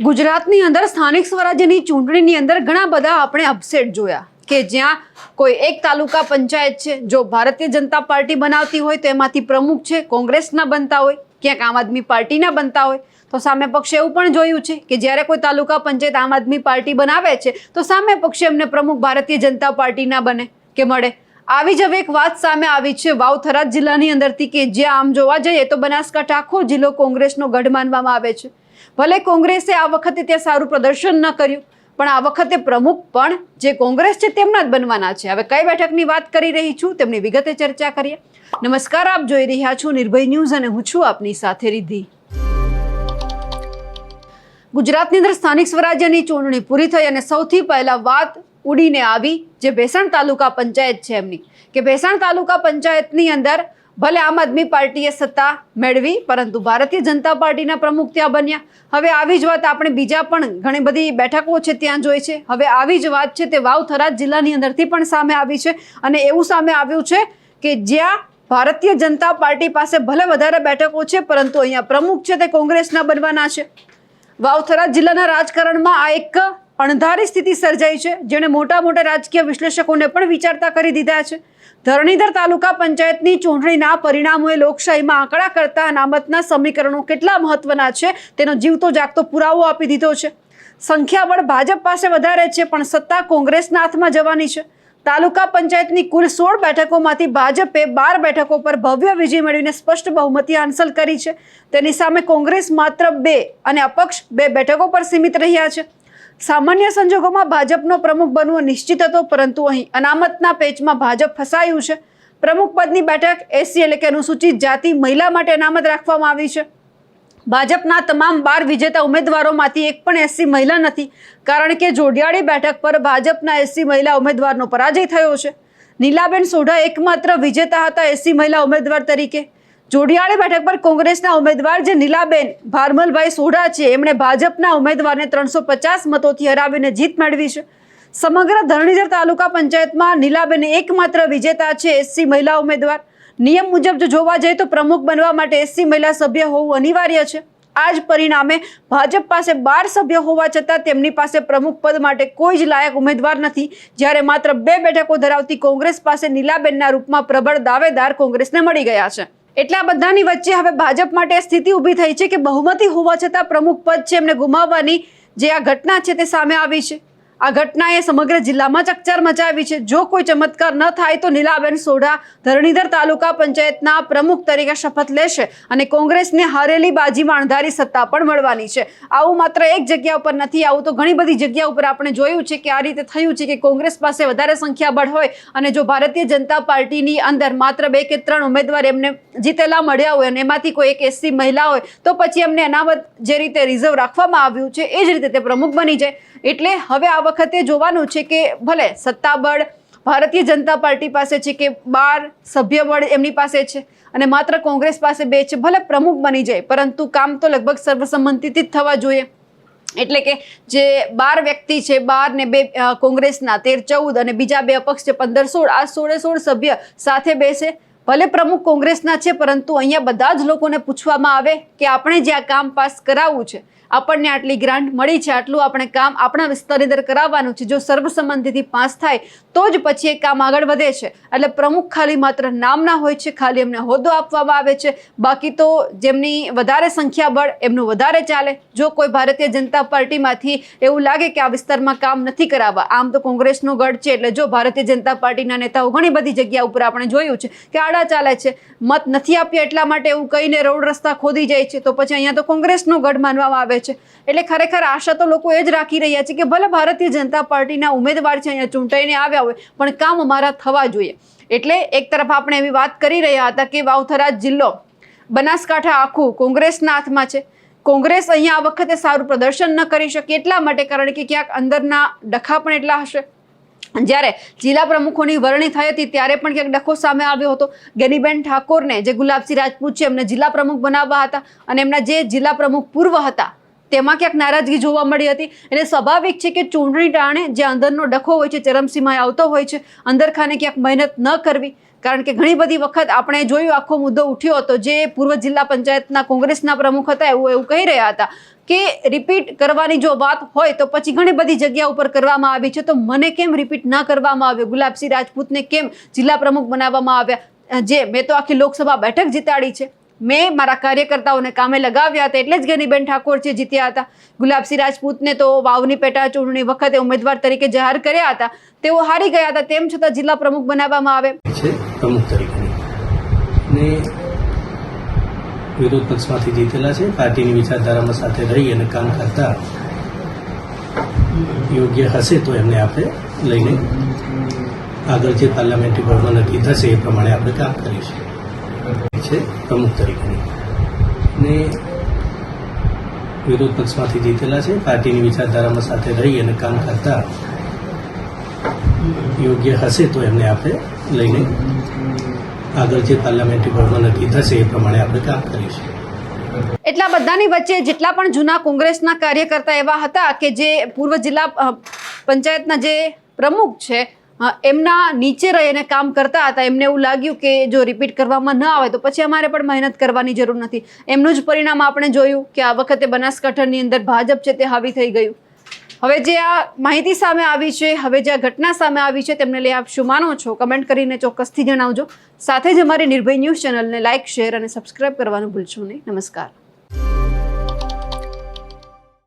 ગુજરાતની અંદર સ્થાનિક સ્વરાજ્યની ચૂંટણીની અંદર ઘણા બધા આપણે અપસેટ જોયા કે જ્યાં કોઈ એક તાલુકા પંચાયત છે જો ભારતીય જનતા પાર્ટી બનાવતી હોય તો એમાંથી પ્રમુખ છે કોંગ્રેસના બનતા હોય, ક્યાંક આમ આદમી પાર્ટીના બનતા હોય, તો સામે પક્ષે એવું પણ જોયું છે કે જ્યારે કોઈ તાલુકા પંચાયત આમ આદમી પાર્ટી બનાવે છે તો સામે પક્ષે એમને પ્રમુખ ભારતીય જનતા પાર્ટીના બને કે મળે. આવી જ હવે એક વાત સામે આવી છે વાવ થરાદ જિલ્લાની અંદરથી કે જ્યાં આમ જોવા જઈએ તો બનાસકાંઠા આખો જિલ્લો કોંગ્રેસનો ગઢ માનવામાં આવે છે. ભલે કોંગ્રેસે આ વખતે ત્યાં સારું પ્રદર્શન ન કર્યું પણ આ વખતે પ્રમુખ પણ જે કોંગ્રેસ છે તેમના જ બનવાના છે. હવે કઈ બેઠકની વાત કરી રહી છું તેમની વિગતે ચર્ચા કરીએ. નમસ્કાર, આપ જોઈ રહ્યા છો નિર્ભય ન્યૂઝ અને હું છું આપની સાથે રિદ્ધિ. ગુજરાતની અંદર સ્થાનિક સ્વરાજ્યની ચૂંટણી પૂરી થઈ અને સૌથી પહેલા વાત ઉડીને આવી જે ભેસાણ તાલુકા પંચાયત છે એમની કે ભેસાણ તાલુકા પંચાયતની અંદર ભલે આમ આદમી પાર્ટીએ સત્તા મેળવી પરંતુ ભારતીય જનતા પાર્ટીના પ્રમુખ ત્યાં બન્યા. હવે આવી જ વાત આપણે બીજા પણ ઘણી બધી બેઠકો છે ત્યાં જોઈ છે. હવે આવી જ વાત છે તે વાવ થરાદ જિલ્લાની અંદરથી પણ સામે આવી છે અને એવું સામે આવ્યું છે કે જ્યાં ભારતીય જનતા પાર્ટી પાસે ભલે વધારે બેઠકો છે પરંતુ અહીંયા પ્રમુખ છે તે કોંગ્રેસના બનવાના છે. વાવ થરાદ જિલ્લાના રાજકારણમાં આ એક અણધારી સ્થિતિ સર્જાઈ છે જેણે મોટા મોટા રાજકીય વિશ્લેષકોને પણ વિચારતા કરી દીધા છે. ધરણીધર તાલુકા પંચાયતની ચૂંટણીના પરિણામોએ લોકશાહીમાં આંકડા કરતા અનામતના સમીકરણો કેટલા મહત્વના છે તેનો જીવતો જાગતો પુરાવો આપી દીધો છે. સંખ્યાબળ ભાજપ પાસે વધારે છે પણ સત્તા કોંગ્રેસના હાથમાં જવાની છે. તાલુકા પંચાયતની કુલ 16 બેઠકોમાંથી ભાજપે 12 બેઠકો પર ભવ્ય વિજય મેળવીને સ્પષ્ટ બહુમતી હાંસલ કરી છે. તેની સામે કોંગ્રેસ માત્ર 2 અને અપક્ષ 2 બેઠકો પર સીમિત રહ્યા છે. સામાન્ય સંજોગોમાં ભાજપનો પ્રમુખ બનવો નિશ્ચિત હતો પરંતુ અહીં અનામતના પેચમાં ભાજપ ફસાયું છે. પ્રમુખ પદની બેઠક એસસી એટલે કે અનુસૂચિત જાતિ મહિલા માટે અનામત રાખવામાં આવી છે. ભાજપના તમામ 12 વિજેતા ઉમેદવારોમાંથી એક પણ એસસી મહિલા નથી કારણ કે જોડિયાળી બેઠક પર ભાજપના એસસી મહિલા ઉમેદવારનો પરાજય થયો છે. નીલાબેન સોઢા એકમાત્ર વિજેતા હતા એસસી મહિલા ઉમેદવાર તરીકે. જોડિયાળી બેઠક પર કોંગ્રેસના ઉમેદવાર જે નીલાબેન ભારમલભાઈ સોઢા છે એમણે ભાજપના ઉમેદવારને 350 મતોથી હરાવીને જીત મેળવી છે. સમગ્ર ધરણીધર તાલુકા પંચાયતમાં નીલાબેન એકમાત્ર વિજેતા છે એસસી મહિલા ઉમેદવાર. નિયમ મુજબ જો જોવા જઈએ તો પ્રમુખ બનવા માટે એસસી મહિલા સભ્ય હોવું અનિવાર્ય છે. આ જ પરિણામે ભાજપ પાસે 12 સભ્ય હોવા છતાં તેમની પાસે પ્રમુખ પદ માટે કોઈ જ લાયક ઉમેદવાર નથી જ્યારે માત્ર 2 બેઠકો ધરાવતી કોંગ્રેસ પાસે નીલાબેનના રૂપમાં પ્રબળ દાવેદાર કોંગ્રેસને મળી ગયા છે. એટલા બધાની વચ્ચે હવે ભાજપ માટે સ્થિતિ ઊભી થઈ છે કે બહુમતી હોવા છતાં પ્રમુખ પદ છે એમને ગુમાવવાની જે આ ઘટના છે તે સામે આવી છે. આ ઘટનાએ સમગ્ર જિલ્લામાં ચકચાર મચાવી છે. જો કોઈ ચમત્કાર ન થાય તો નીલાબેન સોઢા ધરણીધર તાલુકા પંચાયતના પ્રમુખ તરીકે શપથ લેશે અને કોંગ્રેસને હારેલી બાજીમાં અણધારી સત્તા પણ મળવાની છે. આવું માત્ર એક જગ્યા ઉપર નથી, આવું તો ઘણી બધી જગ્યા ઉપર આપણે જોયું છે કે આ રીતે થયું છે કે કોંગ્રેસ પાસે વધારે સંખ્યાબળ હોય અને જો ભારતીય જનતા પાર્ટીની અંદર માત્ર 2 કે 3 ઉમેદવાર એમને જીતેલા મળ્યા હોય અને એમાંથી કોઈ એક એસસી મહિલા હોય તો પછી એમને અનામત જે રીતે રિઝર્વ રાખવામાં આવ્યું છે એ જ રીતે તે પ્રમુખ બની જાય. એટલે હવે આ વખતે જોવાનું છે કે ભલે સત્તાબળ ભારતીય જનતા પાર્ટી પાસે છે કે 12 સભ્યબળ એમની પાસે છે અને માત્ર કોંગ્રેસ પાસે 2 છે, ભલે પ્રમુખ બની જાય પરંતુ કામ તો લગભગ સર્વસંમતિથી જ થવા જોઈએ. એટલે કે જે 12 વ્યક્તિ છે 12 ને 2 કોંગ્રેસના 13 14 અને બીજા 2 અપક્ષ છે 15 16 આ 16 સભ્ય સાથે બેસે. ભલે પ્રમુખ કોંગ્રેસના છે પરંતુ અહીંયા બધા જ લોકોને પૂછવામાં આવે કે આપણે જે આ કામ પાસ કરાવવું છે, આપણને આટલી ગ્રાન્ટ મળી છે, આટલું આપણે કામ આપણા વિસ્તારની અંદર કરાવવાનું છે, જો સર્વસંમતિથી પાસ થાય તો જ પછી એ કામ આગળ વધે છે. એટલે પ્રમુખ ખાલી માત્ર નામના હોય છે, ખાલી એમને હોદ્દો આપવામાં આવે છે, બાકી તો જેમની વધારે સંખ્યાબળ એમનું વધારે ચાલે. જો કોઈ ભારતીય જનતા પાર્ટીમાંથી એવું લાગે કે આ વિસ્તારમાં કામ નથી કરાવવા, આમ તો કોંગ્રેસનો ગઢ છે એટલે જો ભારતીય જનતા પાર્ટીના નેતાઓ ઘણી બધી જગ્યા ઉપર આપણે જોયું છે કે આડા ચાલે છે, મત નથી આપ્યા એટલા માટે એવું કહીને રોડ રસ્તા ખોદી જાય છે, તો પછી અહીંયા તો કોંગ્રેસનો ગઢ માનવામાં આવે છે. એટલે ખરેખર આશા તો લોકો એ જ રાખી રહ્યા છે કે ભલે ભારતીય જનતા પાર્ટીના ઉમેદવાર છે અહીંયા ચૂંટાઈને આવ્યા હોય પણ કામ અમારા થવા જોઈએ. એટલે એક તરફ આપણે એવી વાત કરી રહ્યા હતા કે વાવ થરાદ જિલ્લો બનાસકાંઠા આખું કોંગ્રેસના હાથમાં છે. કોંગ્રેસ અહીંયા આ વખતે સારું પ્રદર્શન ન કરી શકે એટલા માટે કારણ કે ક્યાંક અંદરના ડખા પણ એટલા હશે. જ્યારે જિલ્લા પ્રમુખોની વરણી થઈ હતી ત્યારે પણ ક્યાંક ડખો સામે આવ્યો હતો. ગેનીબેન ઠાકોરને જે ગુલાબસિંહ રાજપૂત છે એમને જિલ્લા પ્રમુખ બનાવવા હતા અને એમના જે જિલ્લા પ્રમુખ પૂર્વ હતા તેમાં ક્યાંક નારાજગી જોવા મળી હતી. એટલે સ્વાભાવિક છે કે ચૂંટણી ટાણે જે અંદરનો ડખો હોય છે ચરમસીમાએ આવતો હોય છે, અંદરખાને ક્યાંક મહેનત ન કરવી કારણ કે ઘણી બધી વખત આપણે જોયું આખો મુદ્દો ઉઠ્યો હતો, જે પૂર્વ જિલ્લા પંચાયતના કોંગ્રેસના પ્રમુખ હતા એવું કહી રહ્યા હતા કે રિપીટ કરવાની જો વાત હોય તો પછી ઘણી બધી જગ્યા ઉપર કરવામાં આવી છે, તો મને કેમ રિપીટ ના કરવામાં આવ્યો? ગુલાબસિંહ રાજપૂતને કેમ જિલ્લા પ્રમુખ બનાવવામાં આવ્યા? મેં તો આખી લોકસભા બેઠક જીતાડી છે, મેં મારા કાર્યકર્તાઓને કામે લગાવ્યા હતા, એટલે જ ગેનીબેન ઠાકોર જે જીત્યા હતા. ગુલાબસિંહ રાજપૂતને તો વાવની પેટા ચૂંટણી વખતે ઉમેદવાર તરીકે જાહેર કર્યા હતા, તેઓ હારી ગયા હતા, તેમ છતાં જિલ્લા પ્રમુખ બનાવવામાં આવે છે પ્રમુખ તરીકે ને વિરોધ પક્ષમાંથી જીતેલા છે. પાર્ટીની વિચારધારામાં સાથે રહી અને કામ કરતા યોગ્ય હશે તો એમને આપણે લઈને આગળ જે પાર્લામેન્ટરી બોર્ડમાં નક્કી થશે એ પ્રમાણે આપણે કામ કરીશું. છે પ્રમુખ તરીકે ને વિરોધ પક્ષમાંથી જીતેલા છે. પાર્ટીની વિચારધારામાં સાથે રહી અને કામ કરતા યોગ્ય હશે તો એમને આપણે લઈને આગળ જે પાર્લામેન્ટરી બોર્ડમાં નક્કી થશે એ પ્રમાણે આપણે કામ કરીશું. એટલા બધાની વચ્ચે જેટલા પણ જૂના કોંગ્રેસના કાર્યકર્તા એવા હતા કે જે પૂર્વ જિલ્લા પંચાયતના જે પ્રમુખ છે એમના નીચે રહીને કામ કરતા હતા, એમને એવું લાગ્યું કે જો રિપીટ કરવામાં ન આવે તો પછી અમારે પણ મહેનત કરવાની જરૂર નથી. એમનું જ પરિણામ આપણે જોયું કે આ વખતે બનાસકાંઠાની અંદર ભાજપ છે તે હાવી થઈ ગયું. હવે જે આ માહિતી સામે આવી છે, હવે જે આ ઘટના સામે આવી છે, તેમને લઈ આપ શું માનો છો? કમેન્ટ કરીને ચોક્કસથી જણાવજો. સાથે જ અમારી નિર્ભય ન્યૂઝ ચેનલને લાઇક, શેર અને સબસ્ક્રાઇબ કરવાનું ભૂલશો નહીં. નમસ્કાર.